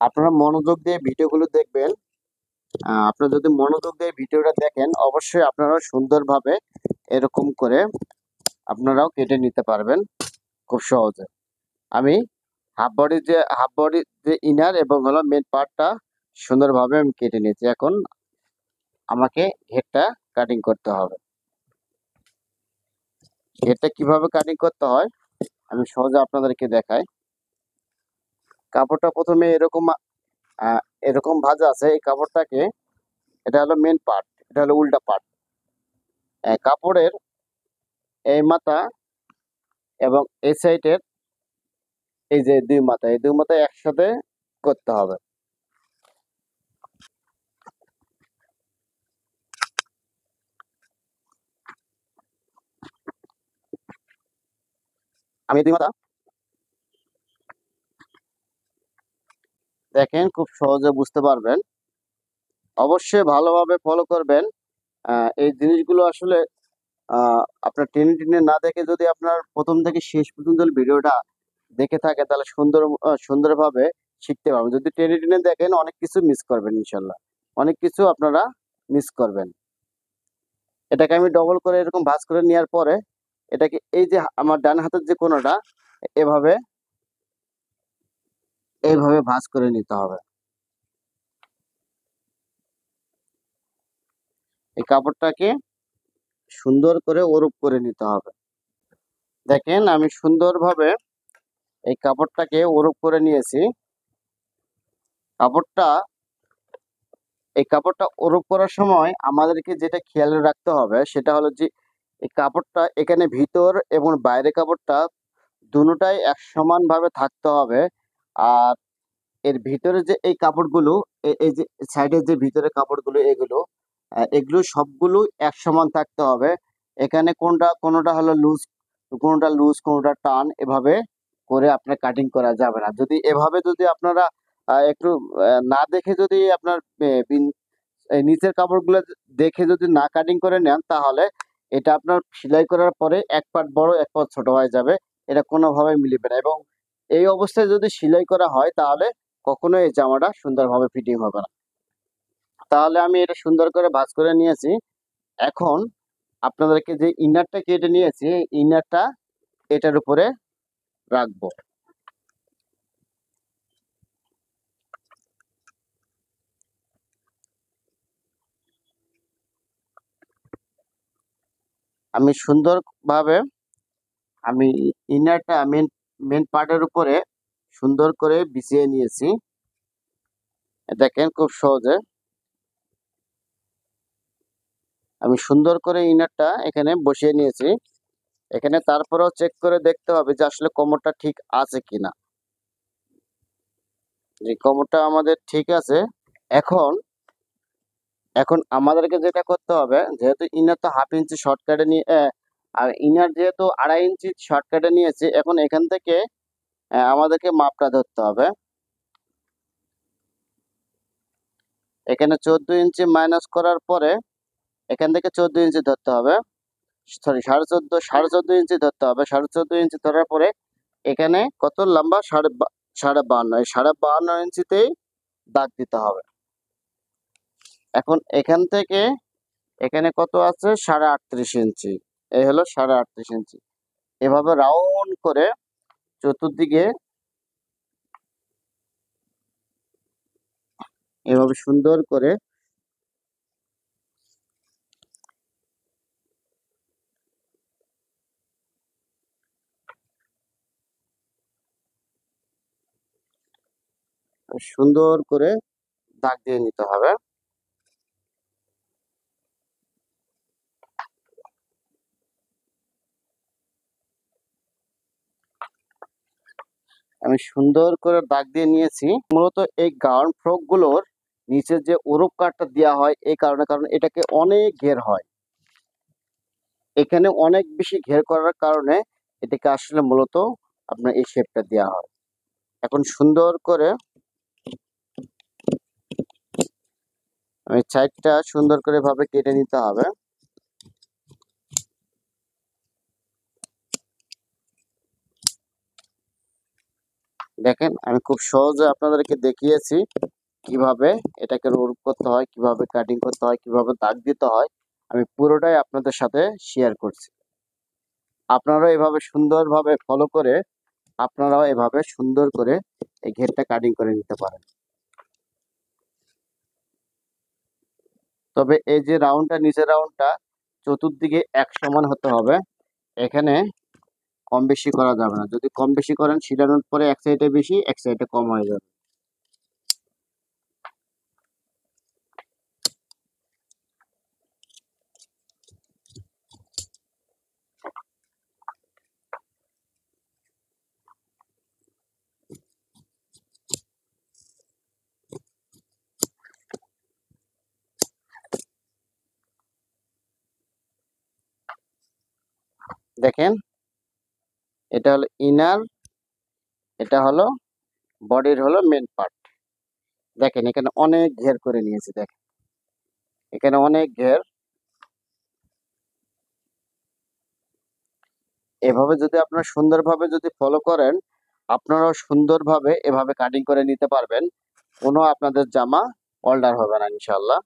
আপনারা মনোযোগ দিয়ে ভিডিওগুলো দেখবেন। আপনারা যদি মনোযোগ দিয়ে ভিডিওটা দেখেন অবশ্যই আপনারা সুন্দরভাবে এরকম করে আপনারাও কেটে নিতে পারবেন খুব সহজে। আমি হাফ বডি যে ইনার এবং হলো মেন পার্টটা সুন্দরভাবে আমি কেটে নিয়েছি। এখন আমাকে হেডটা কাটিং করতে হবে। হেডটা কিভাবে কাটিং করতে হয় আমি সহজে আপনাদেরকে দেখাই। কাপড়টা প্রথমে এরকম ভাঁজ আছে। এই কাপড়টাকে, এটা হলো মেন পার্ট, এটা হলো উল্টা পার্ট। কাপড়ের এই মাথা এবং এই সাইডের এই যে এই দুই মাথা একসাথে করতে হবে। আমি দুই মাথা দেখেন খুব সহজে বুঝতে পারবেন। অবশ্যই ভালোভাবে ফলো করবেন। এই জিনিসগুলো আসলে আপনার টেনে টেনে না দেখে যদি আপনার প্রথম থেকে শেষ পর্যন্ত ভিডিওটা দেখে থাকে তাহলে সুন্দরভাবে শিখতে পারবেন। যদি টেনে টেনে দেখেন অনেক কিছু মিস করবেন, ইনশাল্লাহ অনেক কিছু আপনারা মিস করবেন। এটাকে আমি ডবল করে এরকম ভাঁজ করে নেওয়ার পরে এটাকে এই যে আমার ডান হাতের যে কোণাটা এভাবে এইভাবে ভাঁজ করে নিতে হবে। এই কাপড়টাকে সুন্দর করে ওরূপ করে নিতে হবে। দেখেন আমি সুন্দরভাবে এই কাপড়টাকে ওরূপ করে নিয়েছি। কাপড়টা এই কাপড়টা ওরূপ করার সময় আমাদেরকে যেটা খেয়াল রাখতে হবে সেটা হলো যে এই কাপড়টা এখানে ভিতর এবং বাইরে কাপড়টা দুটোটাই এক সমানভাবে থাকতে হবে। আর এর ভিতরে যে এই কাপড়গুলো এই যে সাইডের যে ভিতরে কাপড়গুলো এগুলো সবগুলো এক সমান থাকতে হবে। এখানে কোনোটা হলো কোনোটা টান, এভাবে করে আপনার কাটিং করা যাবে না। যদি এভাবে যদি আপনারা একটু না দেখে যদি আপনার এই নিচের কাপড়গুলো দেখে যদি না কাটিং করে নেন তাহলে এটা আপনার সেলাই করার পরে এক পার্ট বড় এক পার্ট ছোট হয়ে যাবে। এটা কোনোভাবে মিলবে না এবং এই অবস্থায় যদি সেলাই করা হয় তাহলে কখনো এই জামাটা সুন্দরভাবে ফিটিং হবে না। তাহলে আমি এটা সুন্দর করে ভাঁজ করে নিয়েছি। এখন আপনাদেরকে যে ইনারটা কেটে নিয়েছি ইনারটা এটার উপরে রাখবো। আমি সুন্দরভাবে আমি ইনারটা মেন পার্টের উপরে সুন্দর করে বিছিয়ে নিয়েছি। দেখেন খুব সহজে আমি সুন্দর করে ইনারটা এখানে বসিয়ে নিয়েছি। এখানে তারপরেও চেক করে দেখতে হবে যে আসলে কোমরটা ঠিক আছে কিনা। যে কোমরটা আমাদের ঠিক আছে। এখন এখন আমাদেরকে যেটা করতে হবে, যেহেতু ইনার তো হাফ ইঞ্চি শর্টকাটে নিয়ে আর ইনার যেহেতু 2.5 ইঞ্চি শর্টকাটে নিয়েছি, এখন এখান থেকে আমাদেরকে মাপটা ধরতে হবে। এখানে 14 ইঞ্চি মাইনাস করার পরে এখান থেকে 14 ইঞ্চি ধরতে হবে। সরি, 14.5 ইঞ্চি ধরতে হবে। 14.5 ইঞ্চি ধরার পরে এখানে কত লম্বা, 52.5। এই 52.5 ইঞ্চিতেই দাগ দিতে হবে। এখন এখান থেকে এখানে কত আছে, 38.5 ইঞ্চি। এই হলো 38.5 ইঞ্চি। এভাবে রাউন্ড করে চতুর্দিকে এভাবে সুন্দর করে দাগ দিয়ে নিতে হবে। আমি সুন্দর করে দাগ দিয়ে নিয়েছি। মূলত এই গাউন ফ্রক গুলোর নিচে যে ওরপ কাটটা দেওয়া হয় এই কারণে এটাকে অনেক ঘের হয়। এখানে অনেক বেশি ঘের করার কারণে এটাকে আসলে মূলত আপনার এই শেপটা দেওয়া হয়। এখন সুন্দর করে আমি সাইডটা সুন্দর করে ভাবে কেটে নিতে হবে। দেখেন আমি খুব সহজে আপনাদেরকে দেখিয়েছি কিভাবে এটাকে রোল করতে হয়, কিভাবে কাটিং করতে হয়, কিভাবে দাগ দিতে হয়। আমি পুরোটাই আপনাদের সাথে শেয়ার করছি। আপনারাও এভাবে সুন্দরভাবে ফলো করে আপনারাও এভাবে সুন্দর করে এই ঘেরটা কাটিং করে নিতে পারেন। তবে এই যে রাউন্ডটা, নিচের রাউন্ডটা চতুর্দিকে এক সমান হতে হবে। এখানে কম বেশি করা যাবে না। যদি কম বেশি করেন ছিটানোর পরে এক সাইডে বেশি, এক সাইডে কম হয়ে যাবে। দেখেন এটা হলো ইনার, এটা হলো বডির হলো মেন পার্ট। দেখেন এখানে অনেক ঘের করে নিয়েছি। দেখেন এখানে অনেক ঘের। এভাবে যদি আপনারা সুন্দরভাবে যদি ফলো করেন, আপনারাও সুন্দরভাবে এভাবে কাটিং করে নিতে পারবেন। কোনো আপনাদের জামা অল্টার হবে না ইনশাল্লাহ।